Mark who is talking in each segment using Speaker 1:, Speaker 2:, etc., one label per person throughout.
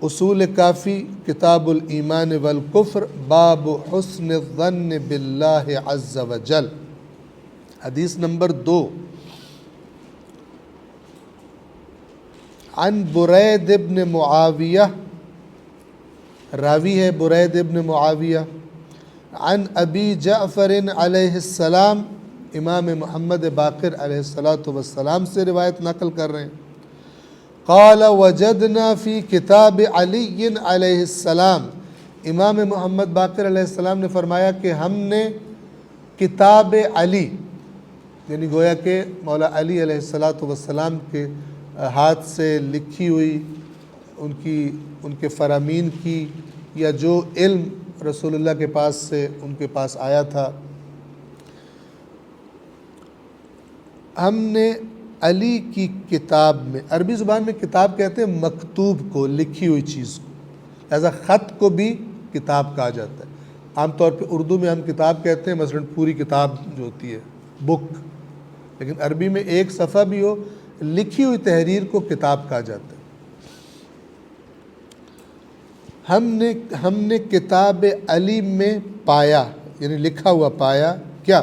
Speaker 1: اصول کافی کتاب الایمان والکفر باب حسن الظن باللہ عز وجل. حدیث نمبر 2 عن برید ابن معاویہ، راوی ہے برید ابن معاویہ، عن ابی جعفر علیہ السلام، امام محمد باقر علیہ السلام سے روایت نقل کر رہے ہیں. قال وجدنا فی کتاب علی علیہ السلام، امام محمد باقر علیہ السلام نے فرمایا کہ ہم نے کتاب علی، یعنی گویا کہ مولا علی علیہ السلام کے ہاتھ سے لکھی ہوئی ان کے فرامین کی، یا جو علم رسول اللہ کے پاس سے ان کے پاس آیا تھا، ہم نے علی کی کتاب میں، عربی زبان میں کتاب کہتے ہیں مکتوب کو، لکھی ہوئی چیز کو، لہذا خط کو بھی کتاب کہا جاتا ہے. عام طور پہ اردو میں ہم کتاب کہتے ہیں مثلا پوری کتاب جو ہوتی ہے بک، لیکن عربی میں ایک صفحہ بھی ہو لکھی ہوئی تحریر کو کتاب کہا جاتا ہے. ہم نے کتاب علی میں پایا، یعنی لکھا ہوا پایا کیا،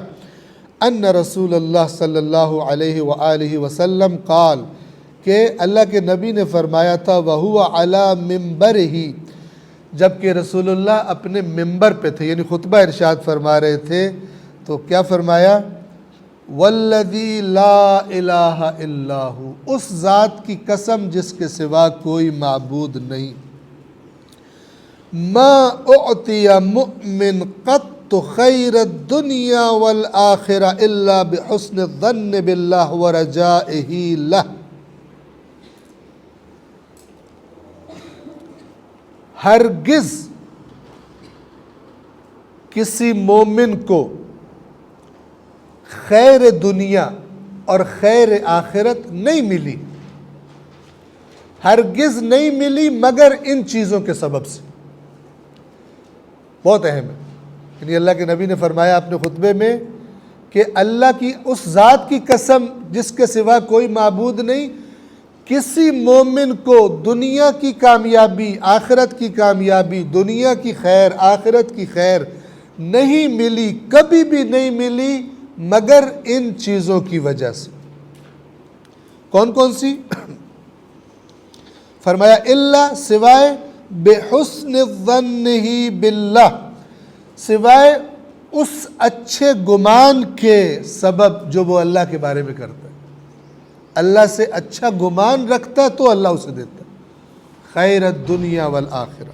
Speaker 1: ان رسول اللہ صلی اللہ علیہ وآلہ وسلم قال، کہ اللہ کے نبی نے فرمایا تھا، وَهُوَ عَلَى مِنبَرِهِ، جب کہ رسول اللہ اپنے ممبر پہ تھے، یعنی خطبہ ارشاد فرما رہے تھے، تو کیا فرمایا، وَالَّذِي لَا إِلَٰهَ إِلَّا هُوَ، اس ذات کی قسم جس کے سوا کوئی معبود نہیں، مَا أُعْطِيَ مُؤْمِنْ قَطُّ خَيْرَ الدُّنْيَا وَالْآخِرَةِ إِلَّا بِحُسْنِ الظَّنِّ بِاللَّهِ وَرَجَائِهِ لَهُ، ہرگز کسی مومن کو خیر دنیا اور خیر آخرت نہیں ملی، ہرگز نہیں ملی مگر ان چیزوں کے سبب سے. بہت اہم ہے، یعنی اللہ کے نبی نے فرمایا اپنے خطبے میں کہ اللہ کی اس ذات کی قسم جس کے سوا کوئی معبود نہیں، کسی مومن کو دنیا کی کامیابی، آخرت کی کامیابی، دنیا کی خیر، آخرت کی خیر نہیں ملی، کبھی بھی نہیں ملی مگر ان چیزوں کی وجہ سے. کون کون سی؟ فرمایا اللہ، سوائے بحسن الظنہ باللہ، سوائے اس اچھے گمان کے سبب جو وہ اللہ کے بارے میں کرتا ہے. اللہ سے اچھا گمان رکھتا ہے تو اللہ اسے دیتا ہے، خیر الدنیا والآخرہ.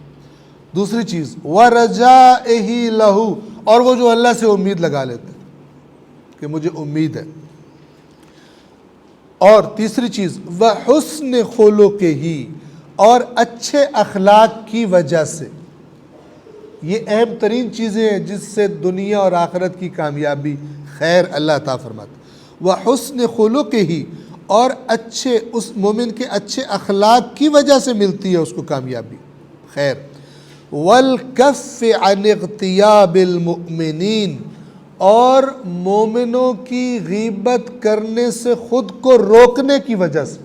Speaker 1: دوسری چیز وَرَجَائِهِ لَهُ، اور وہ جو اللہ سے امید لگا لیتا ہے کہ مجھے امید ہے. اور تیسری چیز وَحُسْنِ خُلُقِهِ، اور اچھے اخلاق کی وجہ سے. یہ اہم ترین چیزیں ہیں جس سے دنیا اور آخرت کی کامیابی، خیر اللہ عطا فرماتا ہے. وَحُسْنِ خُلُقِهِ، اور اچھے، اس مومن کے اچھے اخلاق کی وجہ سے ملتی ہے اس کو کامیابی، خیر. وَالْكَفِّ عَنِ اغْتِيَابِ الْمُؤْمِنِينَ، اور مومنوں کی غیبت کرنے سے خود کو روکنے کی وجہ سے.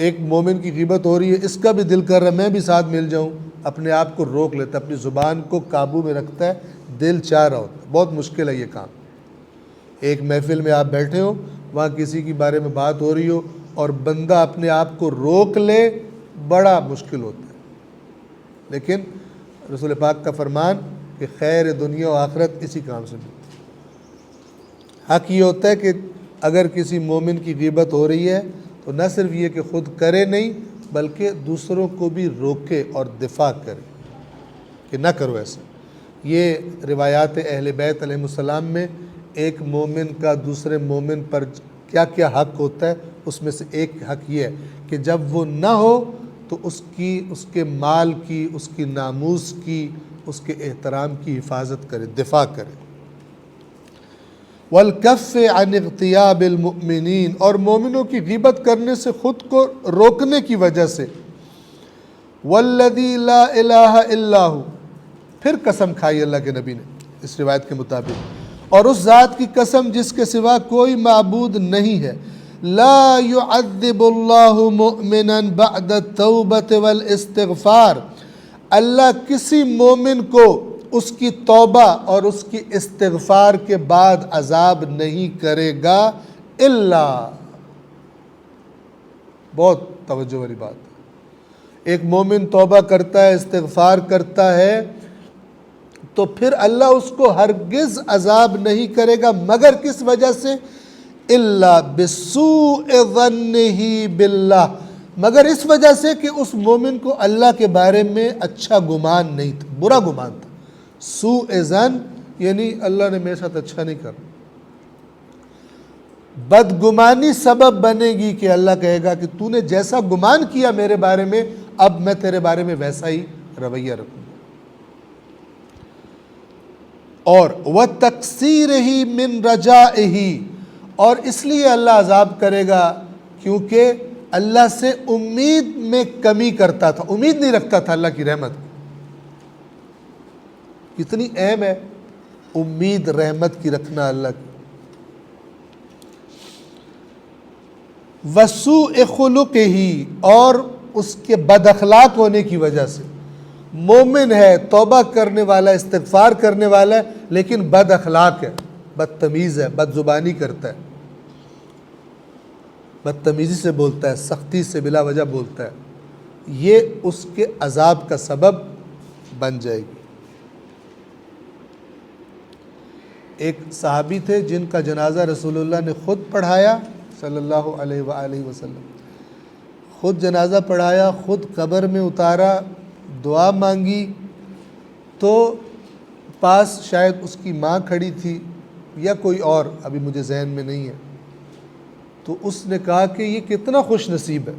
Speaker 1: ایک مومن کی غیبت ہو رہی ہے، اس کا بھی دل کر رہا ہے میں بھی ساتھ مل جاؤں، اپنے آپ کو روک لیتا ہے، اپنی زبان کو قابو میں رکھتا ہے، دل چاہ رہا ہوتا ہے. بہت مشکل ہے یہ کام. ایک محفل میں آپ بیٹھے ہو، وہاں کسی کے بارے میں بات ہو رہی ہو اور بندہ اپنے آپ کو روک لے، بڑا مشکل ہوتا ہے. لیکن رسول پاک کا فرمان کہ خیر دنیا و آخرت اسی کام سے ملتی ہے. حق یہ ہوتا ہے کہ اگر کسی مومن کی غیبت ہو رہی ہے تو نہ صرف یہ کہ خود کرے نہیں، بلکہ دوسروں کو بھی روکے اور دفاع کرے کہ نہ کرو ایسا. یہ روایات اہل بیت علیہ السلام میں ایک مومن کا دوسرے مومن پر کیا کیا حق ہوتا ہے، اس میں سے ایک حق یہ ہے کہ جب وہ نہ ہو تو اس کے مال کی، اس کی ناموس کی، اس کے احترام کی حفاظت کرے، دفاع کرے. وَالْكَفِّ عَنِ اغْتِيَابِ الْمُؤْمِنِينَ، اور مومنوں کی غیبت کرنے سے خود کو روکنے کی وجہ سے. وَالَّذِي لَا إِلَٰهَ إِلَّا هُوَ، پھر قسم کھائی اللہ کے نبی نے اس روایت کے مطابق، اور اس ذات کی قسم جس کے سوا کوئی معبود نہیں ہے. لا يعذب اللہ مؤمنا بعد التوبۃ والاستغفار، اللہ کسی مومن کو اس کی توبہ اور اس کی استغفار کے بعد عذاب نہیں کرے گا الا، بہت توجہ والی بات ہے، ایک مومن توبہ کرتا ہے، استغفار کرتا ہے، تو پھر اللہ اس کو ہرگز عذاب نہیں کرے گا مگر کس وجہ سے؟ الا بسوء ظنہ باللہ، مگر اس وجہ سے کہ اس مومن کو اللہ کے بارے میں اچھا گمان نہیں تھا، برا گمان تھا۔ سوء ظن یعنی اللہ نے میرے ساتھ اچھا نہیں کرا، بدگمانی سبب بنے گی کہ اللہ کہے گا کہ تو نے جیسا گمان کیا میرے بارے میں، اب میں تیرے بارے میں ویسا ہی رویہ رکھوں گا۔ اور وَتَقْصِيرِهِ مِنْ رَجَائِهِ، اور اس لیے اللہ عذاب کرے گا کیونکہ اللہ سے امید میں کمی کرتا تھا، امید نہیں رکھتا تھا اللہ کی رحمت۔ کتنی اہم ہے امید رحمت کی رکھنا اللہ کی۔ وَسُوءِ خُلُقِهِ، اور اس کے بد اخلاق ہونے کی وجہ سے، مومن ہے، توبہ کرنے والا، استغفار کرنے والا ہے، لیکن بد اخلاق ہے، بدتمیز ہے، بد زبانی کرتا ہے، بدتمیزی سے بولتا ہے، سختی سے بلا وجہ بولتا ہے، یہ اس کے عذاب کا سبب بن جائے گی۔ ایک صحابی تھے جن کا جنازہ رسول اللہ نے خود پڑھایا صلی اللہ علیہ وآلہ وسلم، خود جنازہ پڑھایا، خود قبر میں اتارا، دعا مانگی، تو پاس شاید اس کی ماں کھڑی تھی یا کوئی اور، ابھی مجھے ذہن میں نہیں ہے، تو اس نے کہا کہ یہ کتنا خوش نصیب ہے،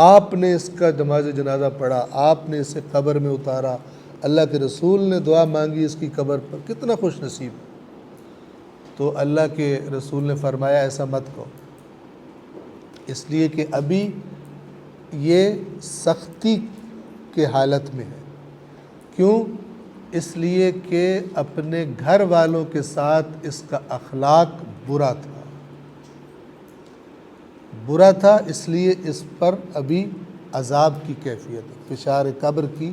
Speaker 1: آپ نے اس کا نماز جنازہ پڑھا، آپ نے اسے قبر میں اتارا، اللہ کے رسول نے دعا مانگی اس کی قبر پر، کتنا خوش نصیب ہے۔ تو اللہ کے رسول نے فرمایا ایسا مت کہو، اس لیے کہ ابھی یہ سختی کے حالت میں ہے۔ کیوں؟ اس لیے کہ اپنے گھر والوں کے ساتھ اس کا اخلاق برا تھا، اس لیے اس پر ابھی عذاب کی کیفیت ہے، فشار قبر کی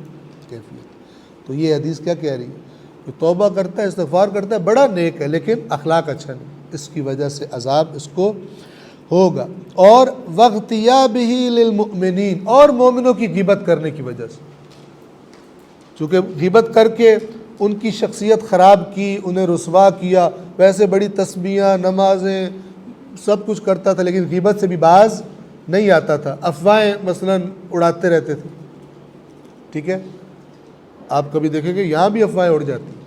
Speaker 1: کیفیت۔ تو یہ حدیث کیا کہہ رہی ہے کہ توبہ کرتا ہے، استغفار کرتا ہے، بڑا نیک ہے، لیکن اخلاق اچھا نہیں، اس کی وجہ سے عذاب اس کو ہوگا۔ اور وَاغْتِيَابِهِ لِلْمُؤْمِنِينَ، اور مومنوں کی غیبت کرنے کی وجہ سے، چونکہ غیبت کر کے ان کی شخصیت خراب کی، انہیں رسوا کیا، ویسے بڑی تسبیحاں، نمازیں، سب کچھ کرتا تھا، لیکن غیبت سے بھی باز نہیں آتا تھا، افواہیں مثلا اڑاتے رہتے تھے، ٹھیک ہے؟ آپ کبھی دیکھیں گے یہاں بھی افواہیں اڑ جاتی ہیں،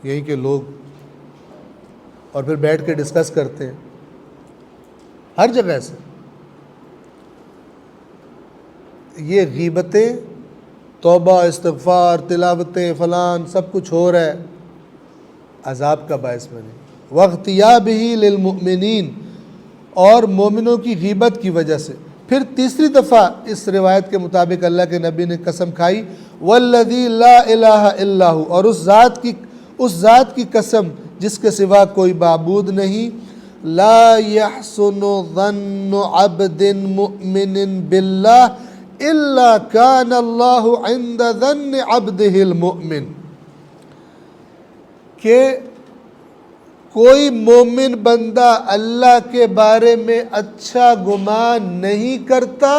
Speaker 1: یہیں کے لوگ، اور پھر بیٹھ کے ڈسکس کرتے ہیں، ہر جگہ سے یہ غیبتیں، توبہ، استغفار، تلاوتیں، فلان سب کچھ ہو رہا ہے، عذاب کا باعث بنے۔ وَاغْتِيَابِهِ لِلْمُؤْمِنِينَ، اور مومنوں کی غیبت کی وجہ سے۔ پھر تیسری دفعہ اس روایت کے مطابق اللہ کے نبی نے قسم کھائی، وَالَّذِي لَا إِلَٰهَ إِلَّا هُوَ، اور اس ذات کی قسم جس کے سوا کوئی معبود نہیں، لا يحسن ظن عبد مؤمن باللہ الا كان اللہ عند ظن عبده المؤمن، کہ کوئی مومن بندہ اللہ کے بارے میں اچھا گمان نہیں کرتا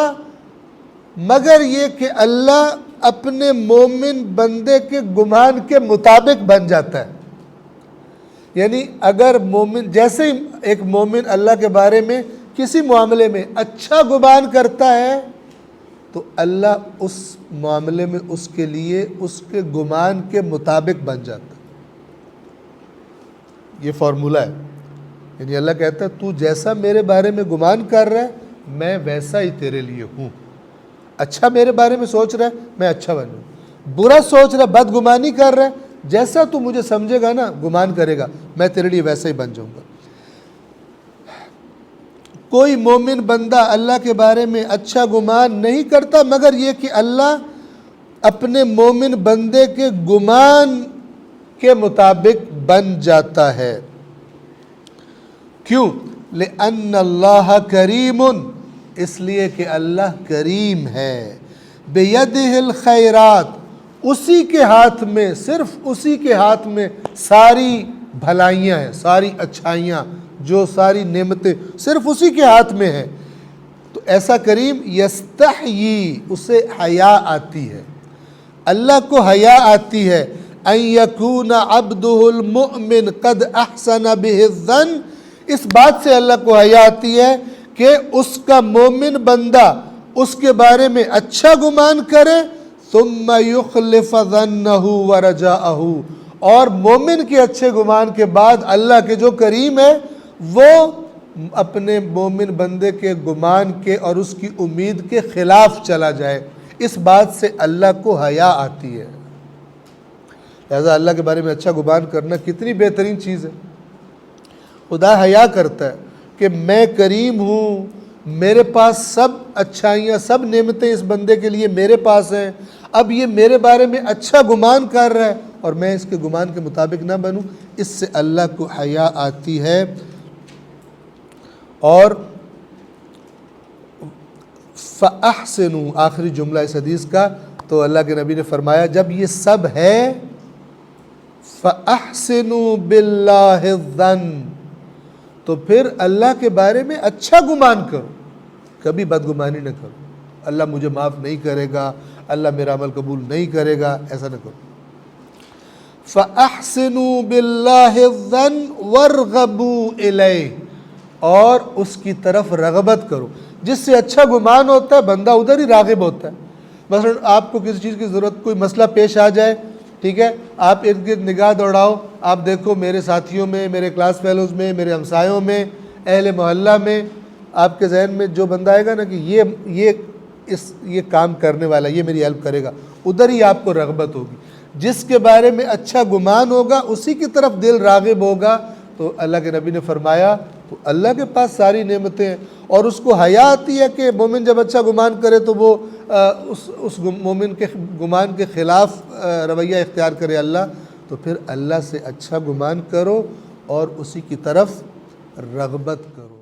Speaker 1: مگر یہ کہ اللہ اپنے مومن بندے کے گمان کے مطابق بن جاتا ہے۔ یعنی اگر مومن، جیسے ہی ایک مومن اللہ کے بارے میں کسی معاملے میں اچھا گمان کرتا ہے تو اللہ اس معاملے میں اس کے لیے اس کے گمان کے مطابق بن جاتا ہے۔ یہ فارمولہ ہے، یعنی اللہ کہتا ہے تو جیسا میرے بارے میں گمان کر رہا ہے میں ویسا ہی تیرے لیے ہوں، اچھا میرے بارے میں سوچ رہا ہے میں اچھا بنوں، برا سوچ رہا ہے، بدگمانی کر رہا ہے، جیسا تو مجھے سمجھے گا نا، گمان کرے گا، میں تیرے لیے ویسا ہی بن جاؤں گا۔ کوئی مومن بندہ اللہ کے بارے میں اچھا گمان نہیں کرتا مگر یہ کہ اللہ اپنے مومن بندے کے گمان کے مطابق بن جاتا ہے۔ کیوں؟ لأن اللہ کریم، اس لیے کہ اللہ کریم ہے، بیدہ الخیرات، اسی کے ہاتھ میں، صرف اسی کے ہاتھ میں ساری بھلائیاں ہیں، ساری اچھائیاں، جو ساری نعمتیں صرف اسی کے ہاتھ میں ہیں۔ تو ایسا کریم یستحیی، اسے حیا آتی ہے، اللہ کو حیا آتی ہے، ان یکون عبدہ المؤمن قد احسن بہ الظن، اس بات سے اللہ کو حیا آتی ہے کہ اس کا مومن بندہ اس کے بارے میں اچھا گمان کرے، ثم یخلف ظنہ ورجاءہ، اور مومن کے اچھے گمان کے بعد اللہ کے جو کریم ہے وہ اپنے مومن بندے کے گمان کے اور اس کی امید کے خلاف چلا جائے، اس بات سے اللہ کو حیا آتی ہے۔ لہذا اللہ کے بارے میں اچھا گمان کرنا کتنی بہترین چیز ہے۔ خدا حیا کرتا ہے کہ میں کریم ہوں، میرے پاس سب اچھائیاں، سب نعمتیں اس بندے کے لیے میرے پاس ہیں، اب یہ میرے بارے میں اچھا گمان کر رہا ہے اور میں اس کے گمان کے مطابق نہ بنوں، اس سے اللہ کو حیا آتی ہے۔ اور فَأَحْسِنُوا، آخری جملہ اس حدیث کا، تو اللہ کے نبی نے فرمایا جب یہ سب ہے، فَأَحْسِنُوا بِاللَّهِ الظَّنَّ، تو پھر اللہ کے بارے میں اچھا گمان کرو، کبھی بدگمانی نہ کرو، اللہ مجھے معاف نہیں کرے گا، اللہ میرا عمل قبول نہیں کرے گا، ایسا نہ کرو۔ فَأَحْسِنُوا بِاللَّهِ الظَّنَّ وَارْغَبُوا إِلَيْهِ، اور اس کی طرف رغبت کرو، جس سے اچھا گمان ہوتا ہے بندہ ادھر ہی راغب ہوتا ہے۔ مثلا آپ کو کسی چیز کی ضرورت، کوئی مسئلہ پیش آ جائے، ٹھیک ہے، آپ ارد گرد نگاہ دوڑاؤ، آپ دیکھو میرے ساتھیوں میں، میرے کلاس فیلوز میں، میرے ہمسایوں میں، اہل محلہ میں، آپ کے ذہن میں جو بندہ آئے گا نا کہ یہ کام کرنے والا، یہ میری ہیلپ کرے گا، ادھر ہی آپ کو رغبت ہوگی۔ جس کے بارے میں اچھا گمان ہوگا اسی کی طرف دل راغب ہوگا۔ تو اللہ کے نبی نے فرمایا تو اللہ کے پاس ساری نعمتیں ہیں، اور اس کو حیا آتی ہے کہ مومن جب اچھا گمان کرے تو وہ اس مومن کے گمان کے خلاف رویہ اختیار کرے اللہ، تو پھر اللہ سے اچھا گمان کرو اور اسی کی طرف رغبت کرو۔